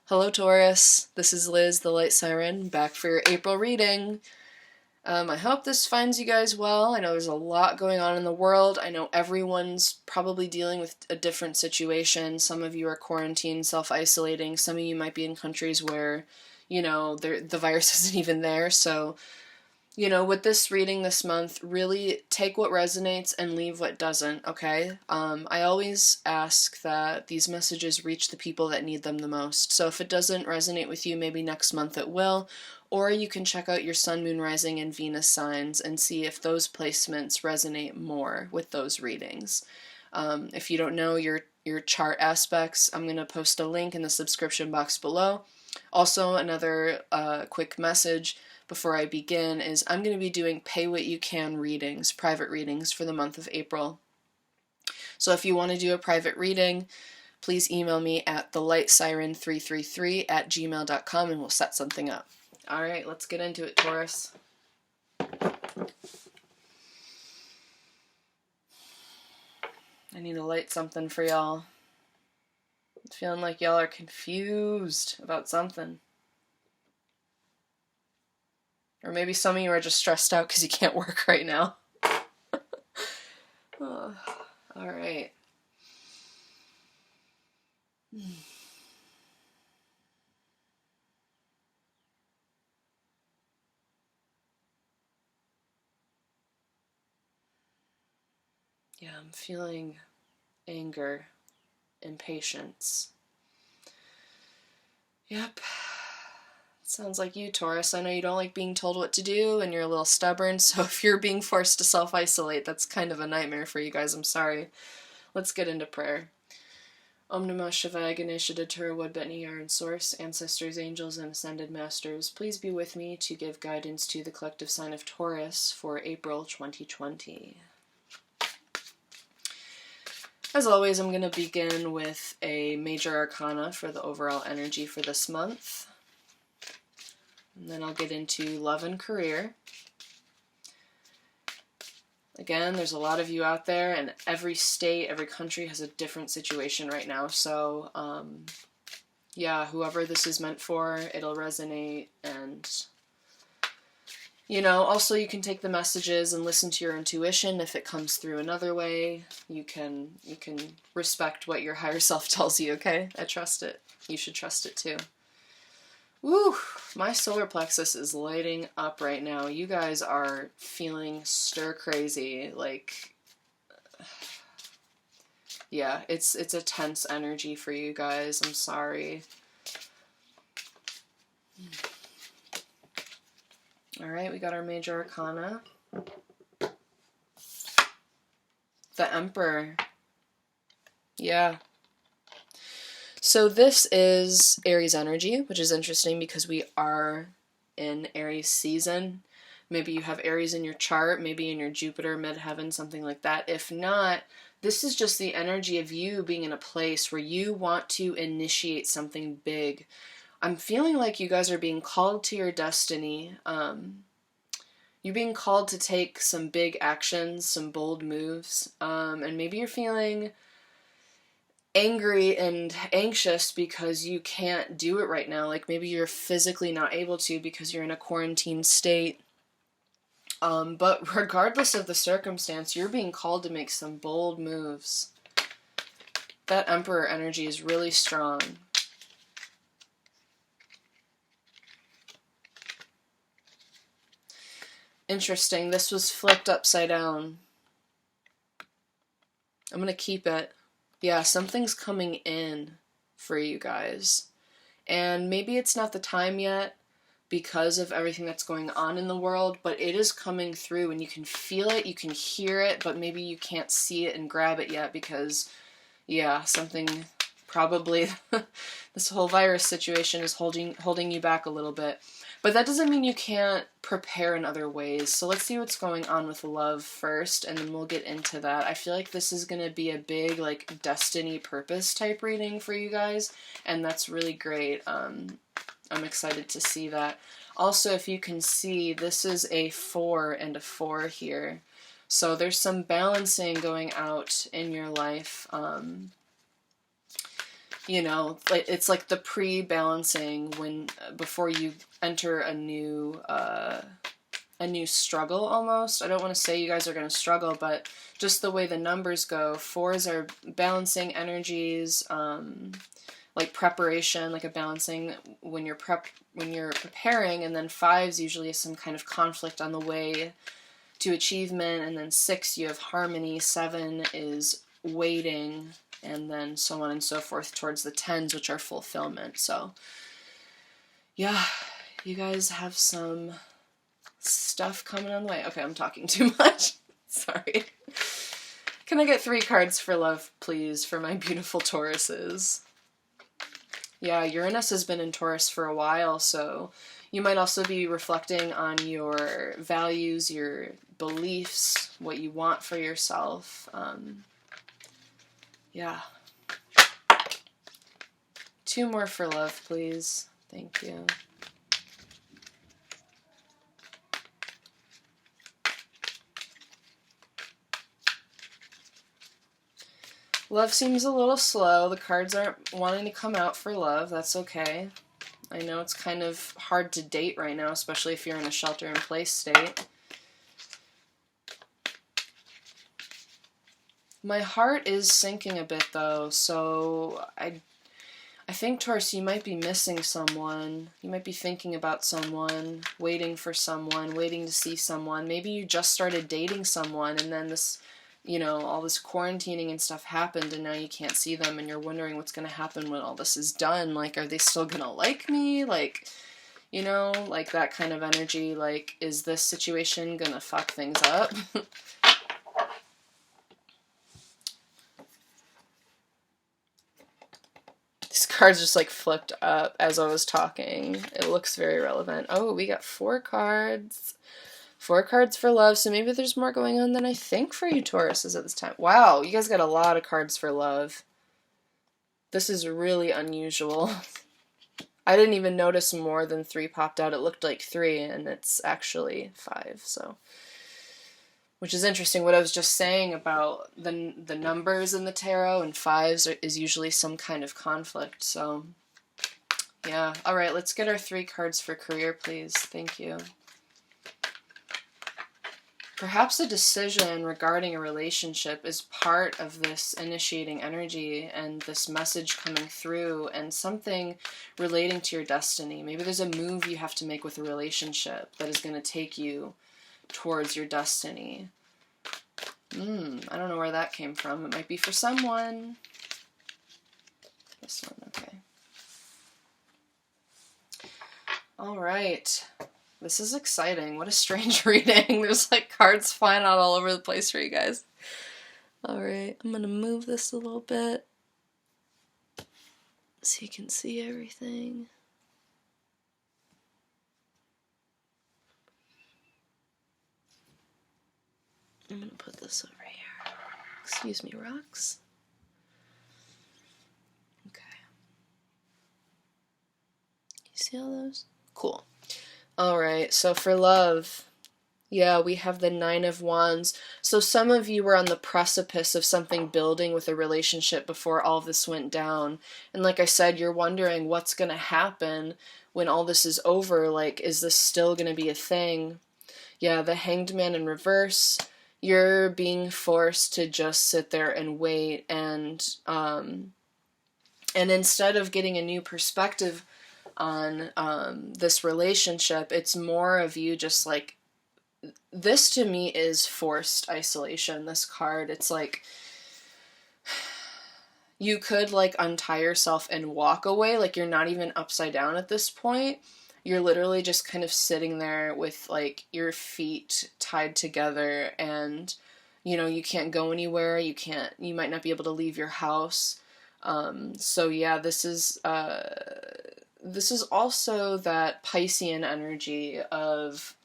Hello Taurus, this is Liz, the Light Siren, back for your April reading. I hope this finds you guys well. I know there's a lot going on in the world. I know everyone's probably dealing with a different situation. Some of you are quarantined, self-isolating. Some of you might be in countries where, the virus isn't even there. So, with this reading this month, really take what resonates and leave what doesn't, okay? I always ask that these messages reach the people that need them the most. So if it doesn't resonate with you, maybe next month it will. Or you can check out your Sun, Moon, Rising, and Venus signs and see if those placements resonate more with those readings. If you don't know your chart aspects, I'm going to post a link in the subscription box below. Also, another quick message before I begin is I'm going to be doing pay what you can readings, private readings for the month of April. So if you want to do a private reading, please email me at thelightsirens333@gmail.com and we'll set something up. All right, let's get into it, Taurus. I need to light something for y'all. I'm feeling like y'all are confused about something. Or maybe some of you are just stressed out because you can't work right now. Oh, all right. Yeah, I'm feeling anger, impatience. Yep. Sounds like you, Taurus. I know you don't like being told what to do and you're a little stubborn, so if you're being forced to self-isolate, that's kind of a nightmare for you guys. I'm sorry. Let's get into prayer. Om Namah Shivaya Ganesha Datura Woodbetni Yarn Source, Ancestors, Angels, and Ascended Masters, please be with me to give guidance to the collective sign of Taurus for April 2020. As always, I'm going to begin with a major arcana for the overall energy for this month. And then I'll get into love and career. Again, there's a lot of you out there, and every state, every country has a different situation right now. So, yeah, whoever this is meant for, it'll resonate. And, also you can take the messages and listen to your intuition. If it comes through another way, you can respect what your higher self tells you, okay? I trust it. You should trust it too. Woo! My solar plexus is lighting up right now. You guys are feeling stir crazy. Like, yeah, it's a tense energy for you guys. I'm sorry. All right, we got our major arcana. The Emperor. Yeah. So this is Aries energy, which is interesting because we are in Aries season. Maybe you have Aries in your chart, maybe in your Jupiter, midheaven, something like that. If not, this is just the energy of you being in a place where you want to initiate something big. I'm feeling like you guys are being called to your destiny. You're being called to take some big actions, some bold moves, and maybe you're feeling angry and anxious because you can't do it right now. Like maybe you're physically not able to because you're in a quarantine state. But regardless of the circumstance, you're being called to make some bold moves. That Emperor energy is really strong. Interesting, this was flipped upside down. I'm gonna keep it. Yeah, something's coming in for you guys. And maybe it's not the time yet because of everything that's going on in the world, but it is coming through and you can feel it, you can hear it, but maybe you can't see it and grab it yet because, yeah, something probably, this whole virus situation is holding you back a little bit. But that doesn't mean you can't prepare in other ways. So let's see what's going on with love first, and then we'll get into that. I feel like this is going to be a big, like, destiny purpose type reading for you guys, and that's really great. I'm excited to see that. Also, if you can see, this is a 4 and a 4 here. So there's some balancing going out in your life. you know, like it's like the pre-balancing when before you enter a new struggle almost. I don't want to say you guys are going to struggle, but just the way the numbers go, fours are balancing energies, like preparation, like a balancing when you're preparing, and then fives usually is some kind of conflict on the way to achievement, and then six you have harmony, seven is waiting, and then so on and so forth towards the tens, which are fulfillment. So yeah, you guys have some stuff coming on the way. Okay, I'm talking too much. Sorry. Can I get 3 cards for love, please, for my beautiful Tauruses? Yeah, Uranus has been in Taurus for a while, so you might also be reflecting on your values, your beliefs, what you want for yourself. Yeah. 2 more for love, please. Thank you. Love seems a little slow. The cards aren't wanting to come out for love. That's okay. I know it's kind of hard to date right now, especially if you're in a shelter-in-place state. My heart is sinking a bit, though, so I think, Taurus, you might be missing someone. You might be thinking about someone, waiting for someone, waiting to see someone. Maybe you just started dating someone, and then this, you know, all this quarantining and stuff happened, and now you can't see them, and you're wondering what's going to happen when all this is done. Like, are they still going to like me? Like, you know, like that kind of energy. Like, is this situation going to fuck things up? These cards just like flipped up as I was talking. It looks very relevant. Oh, we got 4 cards. 4 cards for love, so maybe there's more going on than I think for you Tauruses at this time. Wow, you guys got a lot of cards for love. This is really unusual. I didn't even notice more than 3 popped out. It looked like 3, and it's actually 5, so... Which is interesting. What I was just saying about the numbers in the tarot, and 5s is usually some kind of conflict, so... Yeah. Alright, let's get our 3 cards for career, please. Thank you. Perhaps a decision regarding a relationship is part of this initiating energy and this message coming through, and something relating to your destiny. Maybe there's a move you have to make with a relationship that is going to take you towards your destiny. I don't know where that came from. It might be for someone. This one, okay. All right. This is exciting. What a strange reading. There's like cards flying out all over the place for you guys. Alright, I'm gonna move this a little bit so you can see everything. I'm gonna put this over here. Excuse me, rocks. Okay. You see all those? Cool. Alright, so for love, yeah, we have the 9 of Wands. So some of you were on the precipice of something building with a relationship before all this went down. And like I said, you're wondering what's going to happen when all this is over. Like, is this still going to be a thing? Yeah, the Hanged Man in reverse. You're being forced to just sit there and wait. And instead of getting a new perspective on this relationship, it's more of you just like, this to me is forced isolation, this card. It's like, you could like untie yourself and walk away, like you're not even upside down at this point. You're literally just kind of sitting there with like your feet tied together, and you know, you can't go anywhere, you might not be able to leave your house. So yeah, this is also that Piscean energy of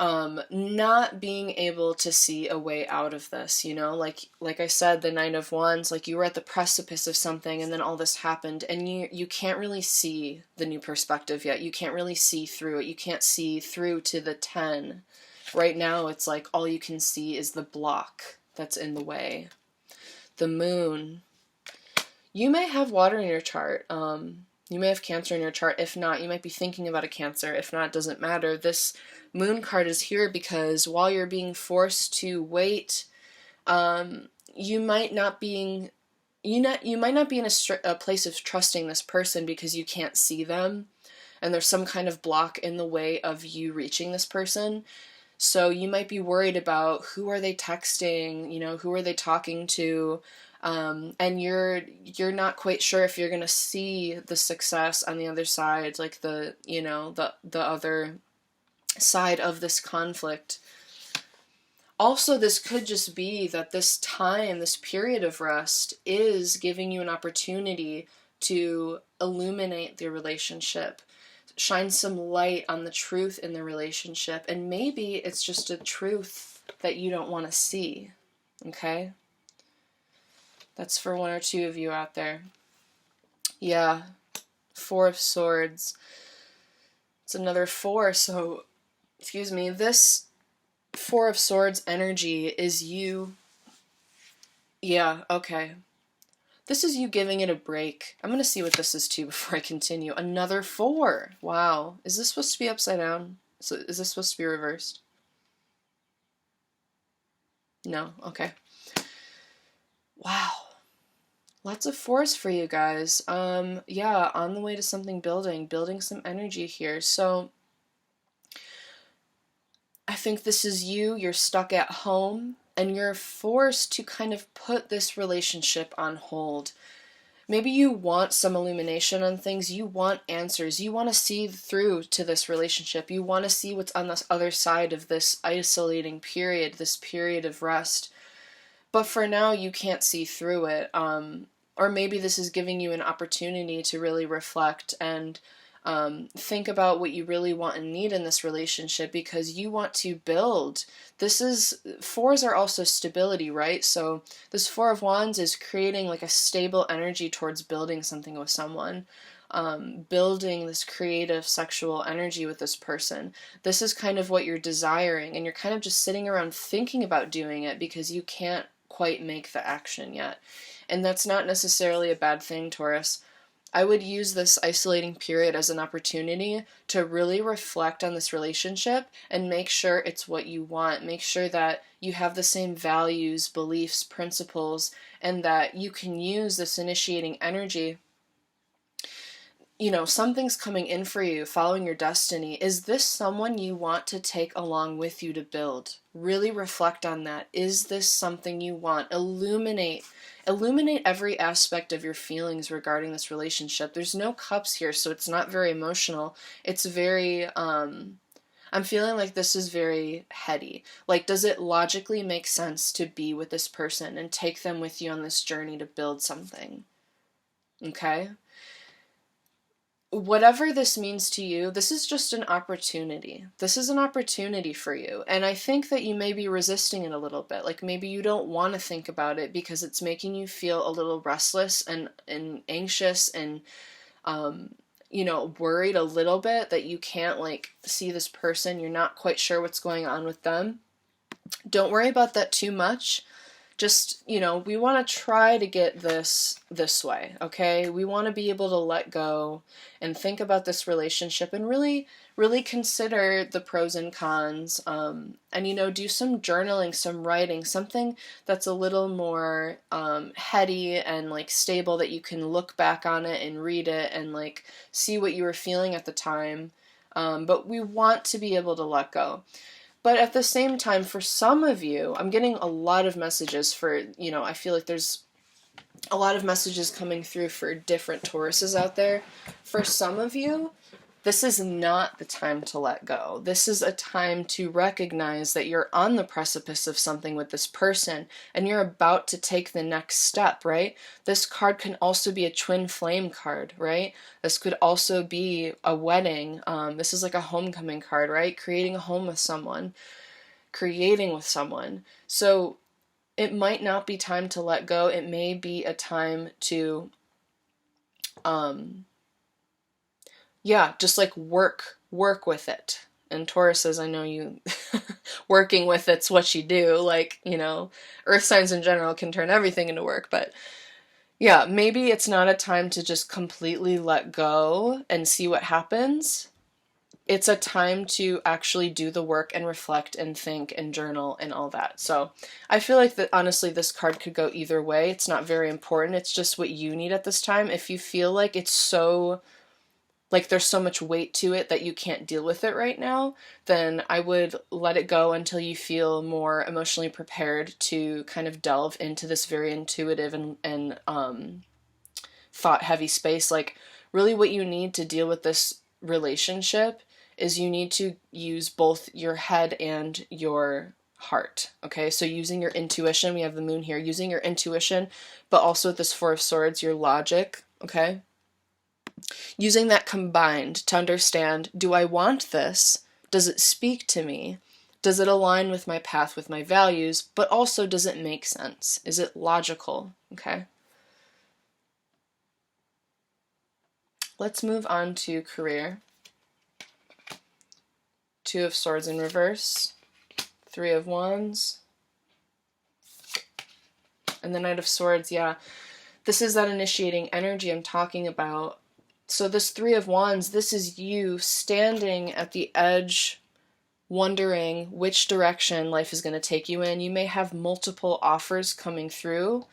not being able to see a way out of this, you know, like I said, the 9 of Wands, like you were at the precipice of something and then all this happened, and you can't really see the new perspective yet. You can't really see through it. You can't see through to the 10. Right now, it's like all you can see is the block that's in the way. The Moon. You may have water in your chart. You may have Cancer in your chart. If not, you might be thinking about a Cancer. If not, it doesn't matter. This moon card is here because while you're being forced to wait, you might not being you might not be in a place of trusting this person because you can't see them, and there's some kind of block in the way of you reaching this person. So you might be worried about who are they texting, who are they talking to, and you're not quite sure if you're gonna see the success on the other side, like the other side of this conflict. Also, this could just be that this period of rest is giving you an opportunity to illuminate the relationship, shine some light on the truth in the relationship, and maybe it's just a truth that you don't want to see, okay? That's for one or two of you out there. Yeah, Four of Swords. It's another four, so, excuse me, this Four of Swords energy is you. Yeah, okay. This is you giving it a break. I'm going to see what this is too before I continue. Another four. Wow. Is this supposed to be upside down? So is this supposed to be reversed? No? Okay. Wow. Lots of fours for you guys. Yeah, on the way to something building some energy here. So I think this is you're stuck at home, and you're forced to kind of put this relationship on hold. Maybe you want some illumination on things, you want answers, you want to see through to this relationship, you want to see what's on the other side of this isolating period, this period of rest. But for now, you can't see through it. Or maybe this is giving you an opportunity to really reflect and think about what you really want and need in this relationship, because you want to build. Fours are also stability, right? So this Four of Wands is creating like a stable energy towards building something with someone, building this creative sexual energy with this person. This is kind of what you're desiring, and you're kind of just sitting around thinking about doing it because you can't quite make the action yet. And that's not necessarily a bad thing, Taurus. I would use this isolating period as an opportunity to really reflect on this relationship and make sure it's what you want. Make sure that you have the same values, beliefs, principles, and that you can use this initiating energy. Something's coming in for you, following your destiny. Is this someone you want to take along with you to build? Really reflect on that. Is this something you want? Illuminate every aspect of your feelings regarding this relationship. There's no cups here, so it's not very emotional. It's very, I'm feeling like this is very heady. Like, does it logically make sense to be with this person and take them with you on this journey to build something? Okay? Whatever this means to you, this is just an opportunity. This is an opportunity for you. And I think that you may be resisting it a little bit. Like, maybe you don't want to think about it because it's making you feel a little restless and anxious and, worried a little bit that you can't, like, see this person. You're not quite sure what's going on with them. Don't worry about that too much. Just, we want to try to get this way, okay? We want to be able to let go and think about this relationship and really, really consider the pros and cons, and, do some journaling, some writing, something that's a little more heady and, like, stable, that you can look back on it and read it and, like, see what you were feeling at the time. But we want to be able to let go. But at the same time, for some of you, I'm getting a lot of messages for, I feel like there's a lot of messages coming through for different Tauruses out there. For some of you, this is not the time to let go. This is a time to recognize that you're on the precipice of something with this person and you're about to take the next step, right? This card can also be a twin flame card, right? This could also be a wedding. This is like a homecoming card, right? Creating a home with someone, creating with someone. So it might not be time to let go. It may be a time to just like work with it. And Taurus says, I know you, working with it's what you do. Like, earth signs in general can turn everything into work, but Yeah, maybe it's not a time to just completely let go and see what happens. It's a time to actually do the work and reflect and think and journal and all that. So I feel like that honestly, this card could go either way. It's not very important. It's just what you need at this time. If you feel like it's so, like there's so much weight to it that you can't deal with it right now, then I would let it go until you feel more emotionally prepared to kind of delve into this very intuitive and thought heavy space. Like, really, what you need to deal with this relationship is you need to use both your head and your heart. Okay, so using your intuition, we have the moon here, using your intuition, but also with this Four of Swords, your logic. Okay, using that combined to understand, do I want this? Does it speak to me? Does it align with my path, with my values? But also, does it make sense? Is it logical? Okay. Let's move on to career. Two of Swords in reverse, Three of Wands, and the Knight of Swords. Yeah, this is that initiating energy I'm talking about. So this Three of Wands, this is you standing at the edge, wondering which direction life is going to take you in. You may have multiple offers coming through.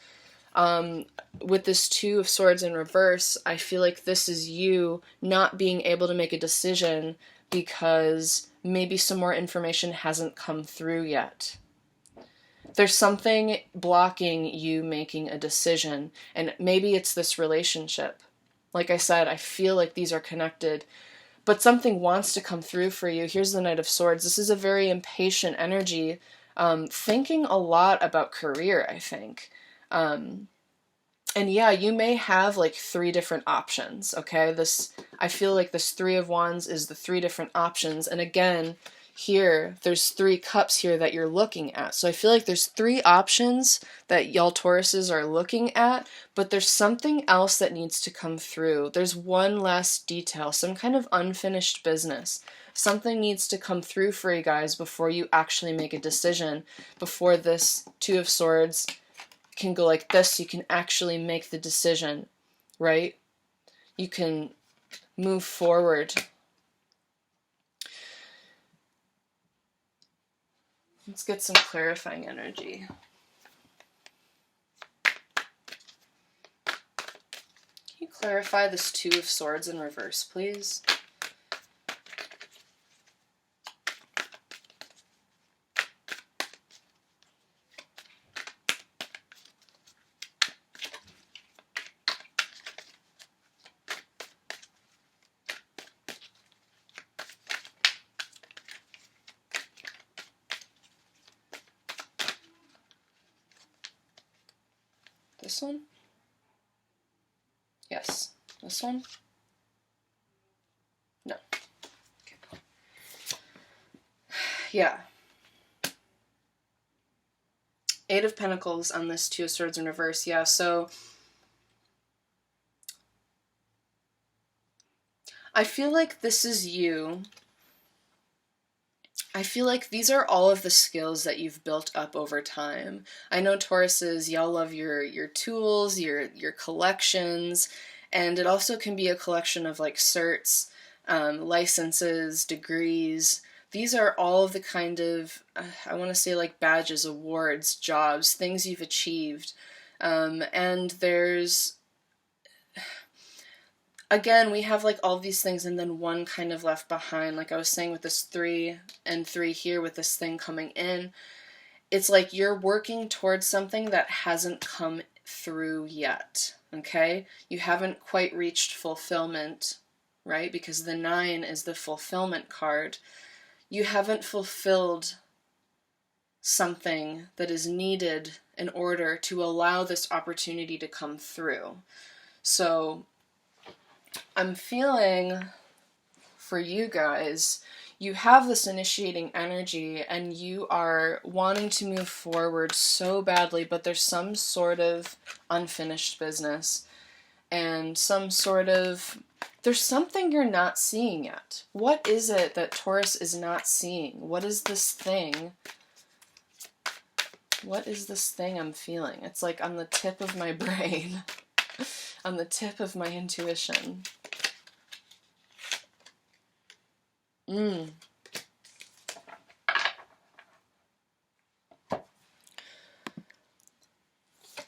With this Two of Swords in reverse, I feel like this is you not being able to make a decision because maybe some more information hasn't come through yet. There's something blocking you making a decision, and maybe it's this relationship. Like I said, I feel like these are connected, but something wants to come through for you. Here's the Knight of Swords. This is a very impatient energy, thinking a lot about career, I think. And yeah, you may have like three different options, okay? I feel like this Three of Wands is the three different options. And again, here, there's three cups here that you're looking at. So I feel like there's three options that y'all Tauruses are looking at, but there's something else that needs to come through. There's one last detail, some kind of unfinished business. Something needs to come through for you guys before you actually make a decision, before this Two of Swords can go like this. You can actually make the decision, right? You can move forward. Let's get some clarifying energy. Can you clarify this Two of Swords in reverse, please? This one? Yes. This one? No. Okay. Yeah. Eight of Pentacles on this Two of Swords in reverse. Yeah, so I feel like this is you. I feel like these are all of the skills that you've built up over time. I know Tauruses, y'all love your tools, your collections, and it also can be a collection of like certs, licenses, degrees. These are all of the kind of, I want to say like badges, awards, jobs, things you've achieved. And there's, again, we have like all these things and then one kind of left behind. Like I was saying with this 3 and 3 here with this thing coming in, it's like you're working towards something that hasn't come through yet, okay? You haven't quite reached fulfillment, right? Because the 9 is the fulfillment card. You haven't fulfilled something that is needed in order to allow this opportunity to come through. So I'm feeling for you guys, you have this initiating energy and you are wanting to move forward so badly, but there's some sort of unfinished business and there's something you're not seeing yet. What is it that Taurus is not seeing? What is this thing? What is this thing I'm feeling? It's like on the tip of my brain. On the tip of my intuition.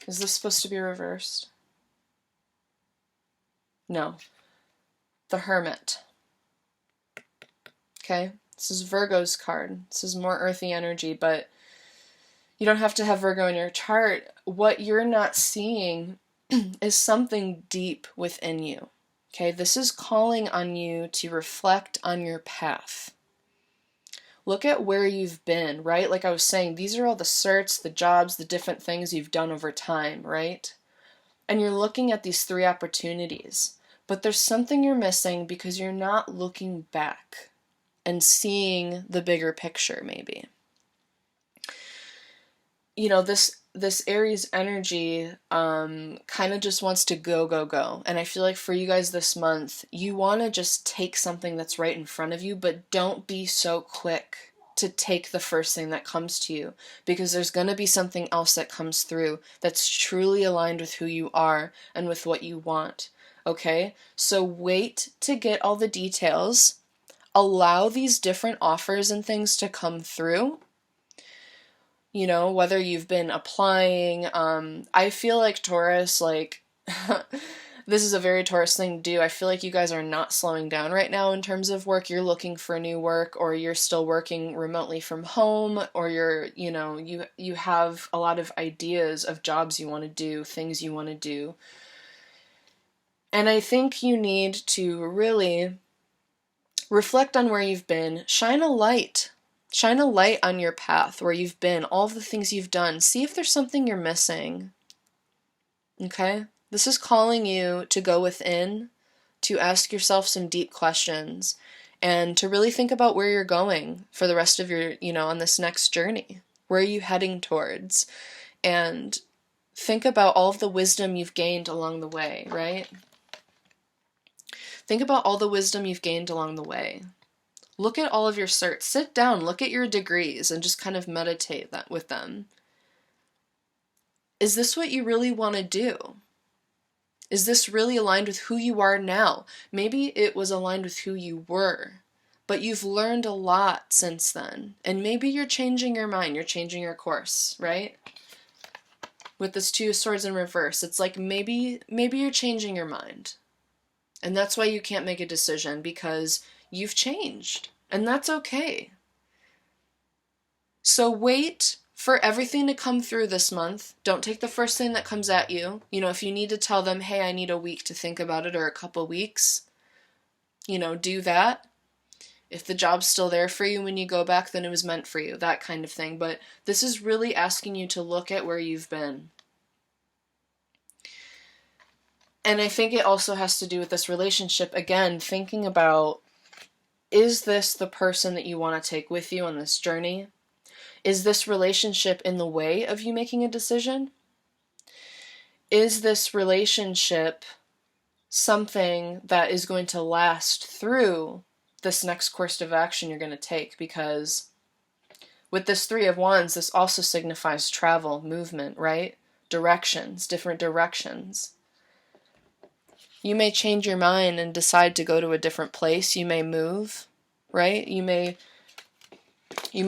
Is this supposed to be reversed? No. The Hermit. Okay? This is Virgo's card. This is more earthy energy, but you don't have to have Virgo in your chart. What you're not seeing is something deep within you. Okay? This is calling on you to reflect on your path. Look at where you've been, right? Like I was saying, these are all the certs, the jobs, the different things you've done over time, right? And you're looking at these 3 opportunities. But there's something you're missing because you're not looking back and seeing the bigger picture, maybe. You know, this Aries energy kind of just wants to go, go, go. And I feel like for you guys this month, you want to just take something that's right in front of you, but don't be so quick to take the first thing that comes to you, because there's going to be something else that comes through that's truly aligned with who you are and with what you want. Okay? So wait to get all the details. Allow these different offers and things to come through. You know, whether you've been applying, I feel like Taurus, like, this is a very Taurus thing to do. I feel like you guys are not slowing down right now in terms of work. You're looking for new work, or you're still working remotely from home, or you're, you know, you have a lot of ideas of jobs you want to do, things you want to do. And I think you need to really reflect on where you've been, shine a light on your path, where you've been, all of the things you've done. See if there's something you're missing. Okay? This is calling you to go within, to ask yourself some deep questions, and to really think about where you're going for the rest of your, you know, on this next journey. Where are you heading towards? And think about all of the wisdom you've gained along the way, right? Think about all the wisdom you've gained along the way. Look at all of your certs. Sit down, look at your degrees, and just kind of meditate that with them. Is this what you really want to do? Is this really aligned with who you are now? Maybe it was aligned with who you were, but you've learned a lot since then. And maybe you're changing your mind, you're changing your course, right? With this 2 of Swords in reverse, it's like maybe you're changing your mind. And that's why you can't make a decision, because you've changed. And that's okay. So wait for everything to come through this month. Don't take the first thing that comes at you. You know, if you need to tell them, hey, I need a week to think about it, or a couple weeks, you know, do that. If the job's still there for you when you go back, then it was meant for you, that kind of thing. But this is really asking you to look at where you've been. And I think it also has to do with this relationship. Again, thinking about, is this the person that you want to take with you on this journey? Is this relationship in the way of you making a decision? Is this relationship something that is going to last through this next course of action you're going to take? Because with this 3 of Wands, this also signifies travel, movement, right? Directions, different directions. You may change your mind and decide to go to a different place. You may move, right? You may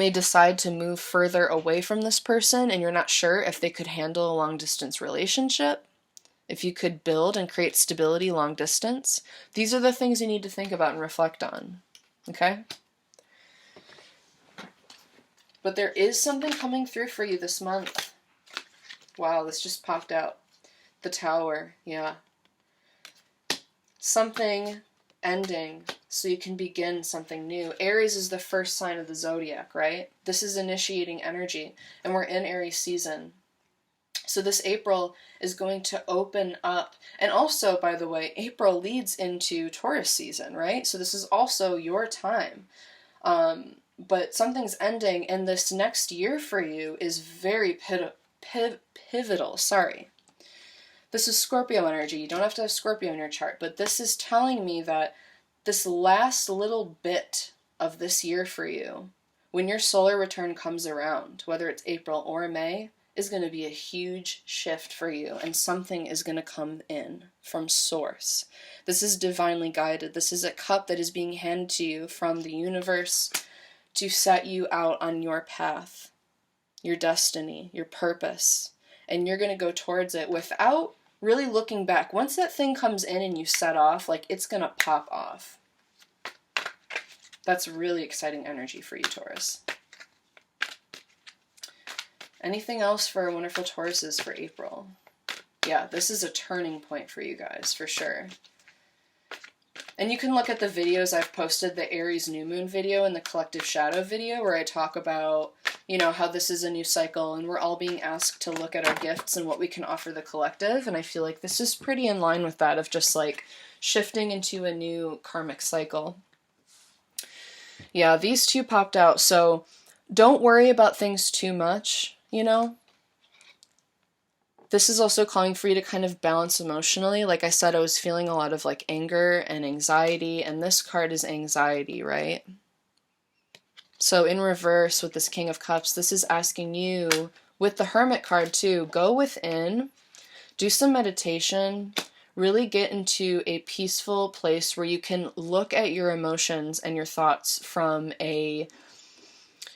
decide to move further away from this person, and you're not sure if they could handle a long-distance relationship, if you could build and create stability long distance. These are the things you need to think about and reflect on, okay? But there is something coming through for you this month. Wow, this just popped out. The Tower, yeah. Something ending so you can begin something new. Aries is the first sign of the zodiac, right? This is initiating energy, and we're in Aries season. So this April is going to open up. And also, by the way, April leads into Taurus season, right? So this is also your time. But something's ending, and this next year for you is very pivotal. Sorry. This is Scorpio energy. You don't have to have Scorpio in your chart, but this is telling me that this last little bit of this year for you, when your solar return comes around, whether it's April or May, is going to be a huge shift for you, and something is going to come in from source. This is divinely guided. This is a cup that is being handed to you from the universe to set you out on your path, your destiny, your purpose. And you're going to go towards it without really looking back. Once that thing comes in and you set off, like, it's going to pop off. That's really exciting energy for you, Taurus. Anything else for our wonderful Tauruses for April? Yeah, this is a turning point for you guys, for sure. And you can look at the videos I've posted, the Aries new moon video and the collective shadow video, where I talk about, you know, how this is a new cycle and we're all being asked to look at our gifts and what we can offer the collective. And I feel like this is pretty in line with that, of just like shifting into a new karmic cycle. Yeah, these two popped out. So don't worry about things too much, you know? This is also calling for you to kind of balance emotionally. Like I said, I was feeling a lot of like anger and anxiety, and this card is anxiety, right? So in reverse with this King of Cups, this is asking you, with the Hermit card too, go within, do some meditation, really get into a peaceful place where you can look at your emotions and your thoughts from a,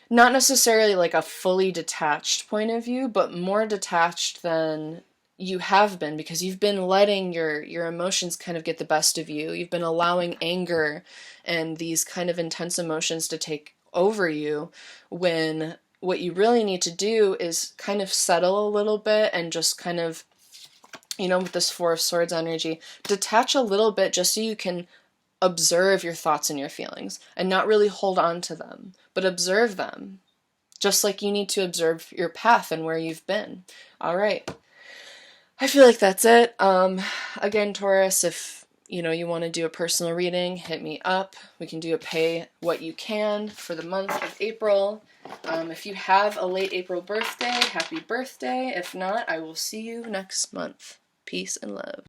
not necessarily like a fully detached point of view, but more detached than you have been, because you've been letting your emotions kind of get the best of you. You've been allowing anger and these kind of intense emotions to take over you, when what you really need to do is kind of settle a little bit and just kind of, you know, with this Four of Swords energy, detach a little bit just so you can observe your thoughts and your feelings and not really hold on to them, but observe them, just like you need to observe your path and where you've been. All right. I feel like that's it. Again, Taurus, if you know you want to do a personal reading, hit me up. We can do a pay what you can for the month of April. If you have a late April birthday, happy birthday. If not, I will see you next month. Peace and love.